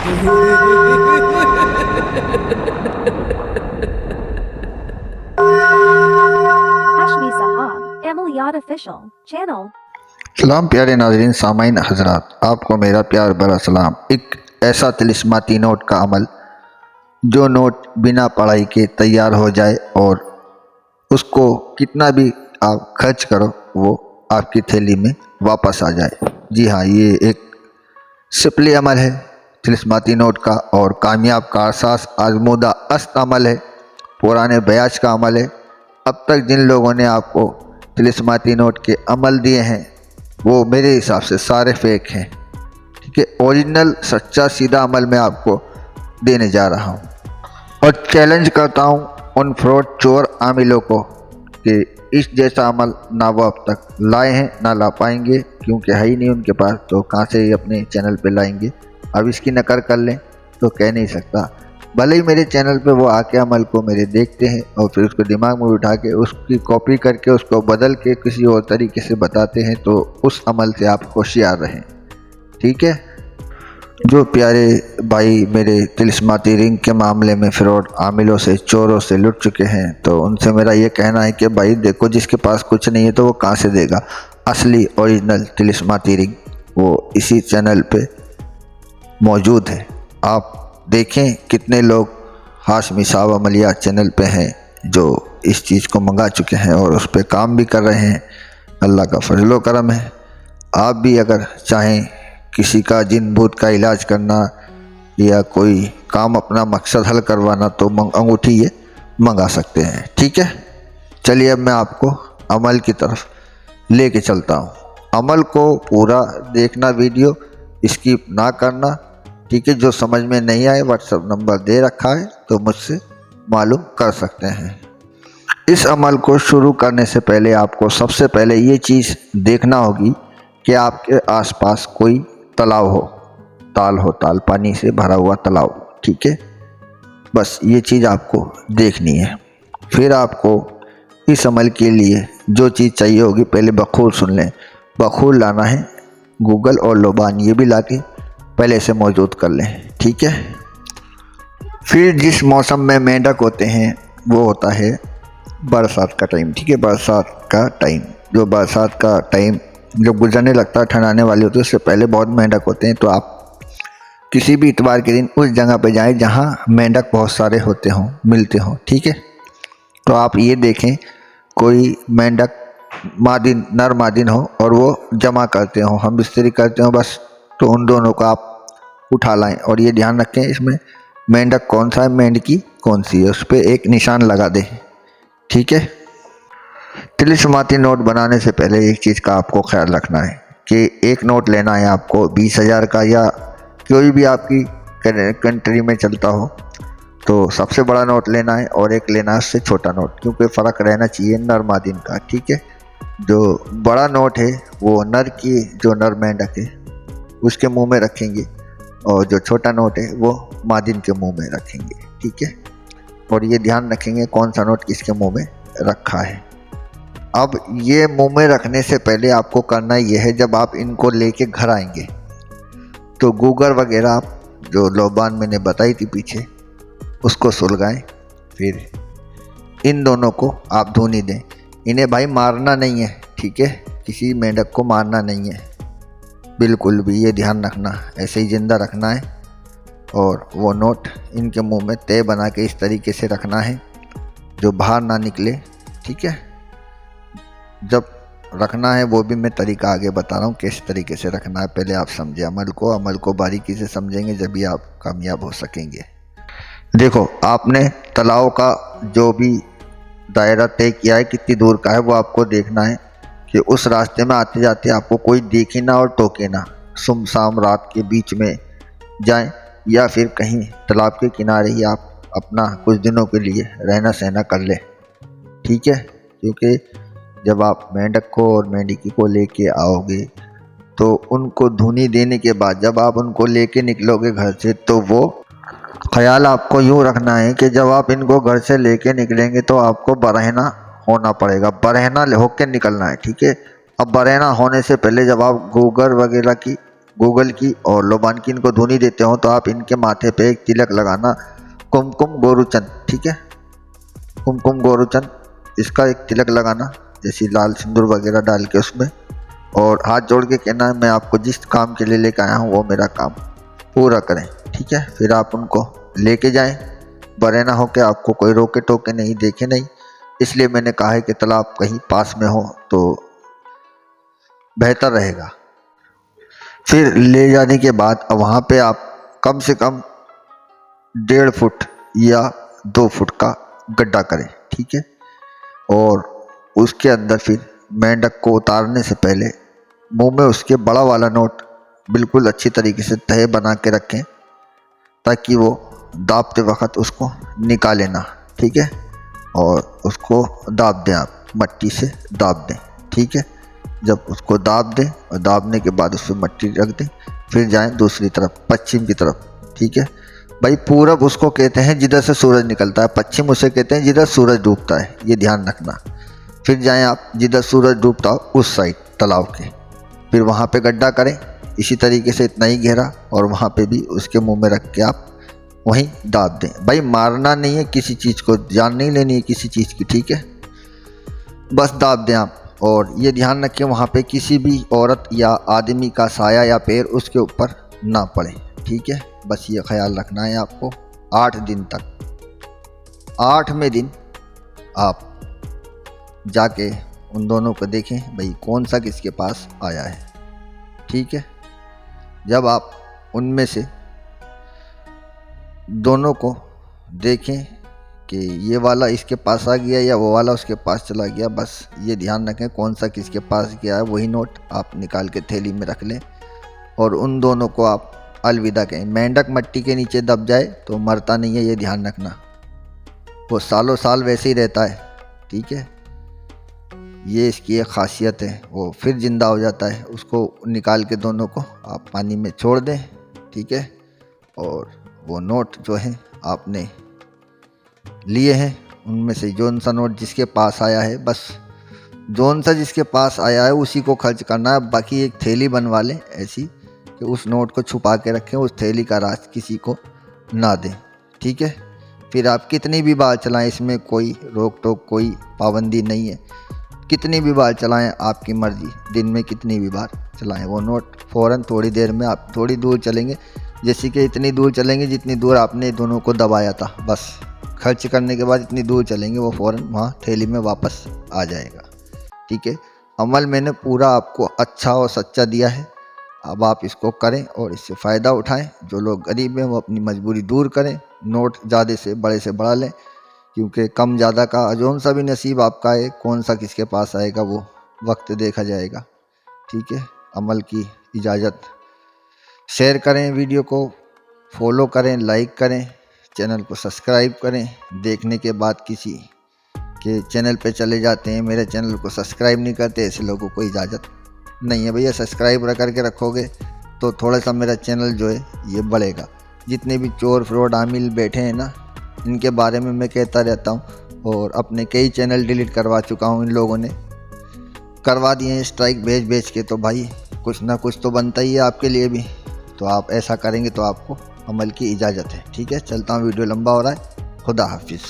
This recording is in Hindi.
Hashmi Sahab, Emilyat Official Channel। सलाम प्यारे नाज़रीन सामाइन हजरात, आपको मेरा प्यार भरा सलाम। एक ऐसा तिलिस्माती नोट का अमल जो नोट बिना पढ़ाई के तैयार हो जाए और उसको कितना भी आप खर्च करो वो आपकी थैली में वापस आ जाए। जी हाँ, ये एक सिपली अमल है तिलिस्माती नोट का और कामयाब कारसाज आजमूदा अस्त अमल है, पुराने बयाज का अमल है। अब तक जिन लोगों ने आपको तिलिस्माती नोट के अमल दिए हैं वो मेरे हिसाब से सारे फेक हैं। ठीक है, ओरिजिनल सच्चा सीधा अमल मैं आपको देने जा रहा हूँ और चैलेंज करता हूँ उन फ्रॉड चोर आमिलों को कि इस जैसा अमल ना वो अब तक लाए हैं ना ला पाएंगे, क्योंकि है ही नहीं उनके पास, तो कहाँ से ये अपने चैनल पे लाएंगे। अब इसकी नकल कर लें तो कह नहीं सकता। भले ही मेरे चैनल पे वो आके अमल को मेरे देखते हैं और फिर उसको दिमाग में उठा के उसकी कॉपी करके उसको बदल के किसी और तरीके से बताते हैं, तो उस अमल से आप होशियार रहें। ठीक है, जो प्यारे भाई मेरे तिलिस्माती रिंग के मामले में फ्रॉड आमिलों से चोरों से लुट चुके हैं, तो उनसे मेरा ये कहना है कि भाई देखो, जिसके पास कुछ नहीं है तो वो कहाँ से देगा। असली ओरिजिनल तिलिस्माती रिंग वो इसी चैनल पे मौजूद है। आप देखें कितने लोग हाशमी साहब अमलिया चैनल पे हैं जो इस चीज़ को मंगा चुके हैं और उस पर काम भी कर रहे हैं। अल्लाह का फजलो करम है। आप भी अगर चाहें किसी का जिन भूत का इलाज करना या कोई काम अपना मकसद हल करवाना तो अंगूठी ये मंगा सकते हैं। ठीक है, चलिए अब मैं आपको अमल की तरफ लेके चलता हूँ। अमल को पूरा देखना, वीडियो स्किप ना करना। ठीक है, जो समझ में नहीं आए व्हाट्सएप नंबर दे रखा है तो मुझसे मालूम कर सकते हैं। इस अमल को शुरू करने से पहले आपको सबसे पहले ये चीज़ देखना होगी कि आपके आसपास कोई तालाब हो, ताल पानी से भरा हुआ तालाब। ठीक है, बस ये चीज़ आपको देखनी है। फिर आपको इस अमल के लिए जो चीज़ चाहिए होगी, पहले बखूर सुन लें। बखूर लाना है, गूगल और लोबान ये भी लाके पहले से मौजूद कर लें। ठीक है, फिर जिस मौसम में मेंढक होते हैं वो होता है बरसात का टाइम। ठीक है, बरसात का टाइम, जो बरसात का टाइम जब गुजरने लगता है, ठंड आने वाली होती है, उससे पहले बहुत मेंढक होते हैं। तो आप किसी भी इतवार के दिन उस जगह पे जाएं जहाँ मेंढक बहुत सारे होते हों, मिलते हों। ठीक है, तो आप ये देखें कोई मेंढक मादिन, नर मादिन हो और वो जमा करते हों, हम बिस्तरी करते हों बस, तो उन दोनों को आप उठा लाएं और ये ध्यान रखें इसमें मेंढक कौन सा है, मेंढकी कौन सी है, उस पर एक निशान लगा दें। ठीक है, तिलिस्माती नोट बनाने से पहले एक चीज़ का आपको ख्याल रखना है कि एक नोट लेना है आपको 20,000 का या कोई भी आपकी कंट्री में चलता हो, तो सबसे बड़ा नोट लेना है और एक लेना है उससे छोटा नोट, क्योंकि फ़र्क रहना चाहिए नर मादिन का। ठीक है, जो बड़ा नोट है वो नर की, जो नर मेंढक है उसके मुंह में रखेंगे और जो छोटा नोट है वो मादिन के मुंह में रखेंगे। ठीक है, और ये ध्यान रखेंगे कौन सा नोट किसके मुंह में रखा है। अब ये मुंह में रखने से पहले आपको करना ये है, जब आप इनको लेके घर आएंगे तो गूगल वगैरह आप जो लोबान मैंने बताई थी पीछे उसको सुलगाएं। फिर इन दोनों को आप धुनी दें। इन्हें भाई मारना नहीं है। ठीक है, किसी मेंढक को मारना नहीं है बिल्कुल भी, ये ध्यान रखना, ऐसे ही ज़िंदा रखना है। और वो नोट इनके मुंह में तय बना के इस तरीके से रखना है जो बाहर ना निकले। ठीक है, जब रखना है वो भी मैं तरीका आगे बता रहा हूँ किस तरीके से रखना है, पहले आप समझे अमल को बारीकी से समझेंगे जब भी आप कामयाब हो सकेंगे। देखो, आपने तालाब का जो भी दायरा तय किया है कितनी दूर का है वो आपको देखना है कि उस रास्ते में आते जाते आपको कोई देखे ना और टोके ना। सुमसाम रात के बीच में जाएं या फिर कहीं तालाब के किनारे ही आप अपना कुछ दिनों के लिए रहना सहना कर लें। ठीक है, क्योंकि जब आप मेंढक को और मेंढकी को लेके आओगे तो उनको धुनी देने के बाद जब आप उनको लेके निकलोगे घर से, तो वो ख्याल आपको यूँ रखना है कि जब आप इनको घर से लेके निकलेंगे तो आपको बरहना होना पड़ेगा, बरहना होके निकलना है। ठीक है, अब बरहना होने से पहले जब आप गूगल वगैरह की गूगल की और लोबान की इनको धुनी देते हो तो आप इनके माथे पे एक तिलक लगाना, कुमकुम गोरुचन, ठीक है, कुमकुम गोरुचन, इसका एक तिलक लगाना जैसे लाल सिंदूर वगैरह डाल के उसमें, और हाथ जोड़ के कहना है मैं आपको जिस काम के लिए लेकर आया हूँ वो मेरा काम पूरा करें, ठीक है। फिर आप उनको लेके जाएं, बड़े ना हो के आपको कोई रोके टोके नहीं, देखे नहीं, इसलिए मैंने कहा है कि तालाब कहीं पास में हो तो बेहतर रहेगा। फिर ले जाने के बाद वहाँ पे आप कम से कम 1.5 फुट या 2 फुट का गड्ढा करें, ठीक है। और उसके अंदर फिर मेंढक को उतारने से पहले मुंह में उसके बड़ा वाला नोट बिल्कुल अच्छी तरीके से तह बना के रखें ताकि वो दाबते वक्त उसको निकाले ना, ठीक है। और उसको दाब दें, आप मट्टी से दाब दें, ठीक है। जब उसको दाब दें और दाबने के बाद उसमें मट्टी रख दें, फिर जाएं दूसरी तरफ, पश्चिम की तरफ, ठीक है। भाई पूरब उसको कहते हैं जिधर से सूरज निकलता है, पश्चिम उसे कहते हैं जिधर सूरज डूबता है, ये ध्यान रखना। फिर जाएं आप जिधर सूरज डूबता हो उस साइड तालाब के, फिर वहाँ पे गड्ढा करें इसी तरीके से, इतना ही गहरा, और वहाँ पे भी उसके मुंह में रख के आप वहीं दाब दें। भाई मारना नहीं है किसी चीज़ को, जान नहीं लेनी है किसी चीज़ की, ठीक है, बस दाब दें आप। और ये ध्यान रखें वहाँ पे किसी भी औरत या आदमी का साया या पैर उसके ऊपर ना पड़े, ठीक है। बस ये ख्याल रखना है आपको 8 दिन तक। 8वें दिन आप जाके उन दोनों को देखें भाई कौन सा किसके पास आया है, ठीक है। जब आप उनमें से दोनों को देखें कि ये वाला इसके पास आ गया या वो वाला उसके पास चला गया, बस ये ध्यान रखें कौन सा किसके पास गया है, वही नोट आप निकाल के थैली में रख लें और उन दोनों को आप अलविदा कहें। मेंढक मट्टी के नीचे दब जाए तो मरता नहीं है, ये ध्यान रखना, वो सालों साल वैसे ही रहता है, ठीक है। ये इसकी एक खासियत है, वो फिर ज़िंदा हो जाता है। उसको निकाल के दोनों को आप पानी में छोड़ दें, ठीक है। और वो नोट जो है आपने लिए हैं उनमें से जौन सा नोट जिसके पास आया है, बस जौन सा जिसके पास आया है उसी को खर्च करना है। बाकी एक थैली बनवा लें ऐसी कि उस नोट को छुपा के रखें, उस थैली का राज किसी को ना दें, ठीक है। फिर आप कितनी भी बार चलाएं, इसमें कोई रोक टोक कोई पाबंदी नहीं है, कितनी भी बार चलाएं आपकी मर्ज़ी, दिन में कितनी भी बार चलाएं। वो नोट फ़ौरन थोड़ी देर में आप थोड़ी दूर चलेंगे, जैसे कि इतनी दूर चलेंगे जितनी दूर आपने दोनों को दबाया था, बस खर्च करने के बाद इतनी दूर चलेंगे, वो फ़ौरन वहाँ थैली में वापस आ जाएगा, ठीक है। अमल मैंने पूरा आपको अच्छा और सच्चा दिया है, अब आप इसको करें और इससे फ़ायदा उठाएं। जो लोग गरीब हैं वो अपनी मजबूरी दूर करें, नोट ज़्यादा से बड़े से बड़ा लें, क्योंकि कम ज़्यादा का जौन सा भी नसीब आपका है, कौन सा किसके पास आएगा वो वक्त देखा जाएगा, ठीक है। अमल की इजाज़त। शेयर करें, वीडियो को फॉलो करें, लाइक करें, चैनल को सब्सक्राइब करें। देखने के बाद किसी के चैनल पे चले जाते हैं, मेरे चैनल को सब्सक्राइब नहीं करते, ऐसे लोगों को इजाज़त नहीं है भैया। सब्सक्राइब करके रखोगे तो थोड़ा सा मेरा चैनल जो है ये बढ़ेगा। जितने भी चोर फ्रॉड आमिल बैठे हैं ना, इनके बारे में मैं कहता रहता हूँ और अपने कई चैनल डिलीट करवा चुका हूँ, इन लोगों ने करवा दिए हैं स्ट्राइक भेज के। तो भाई कुछ ना कुछ तो बनता ही है आपके लिए भी, तो आप ऐसा करेंगे तो आपको अमल की इजाज़त है, ठीक है। चलता हूँ, वीडियो लंबा हो रहा है। खुदा हाफिज़।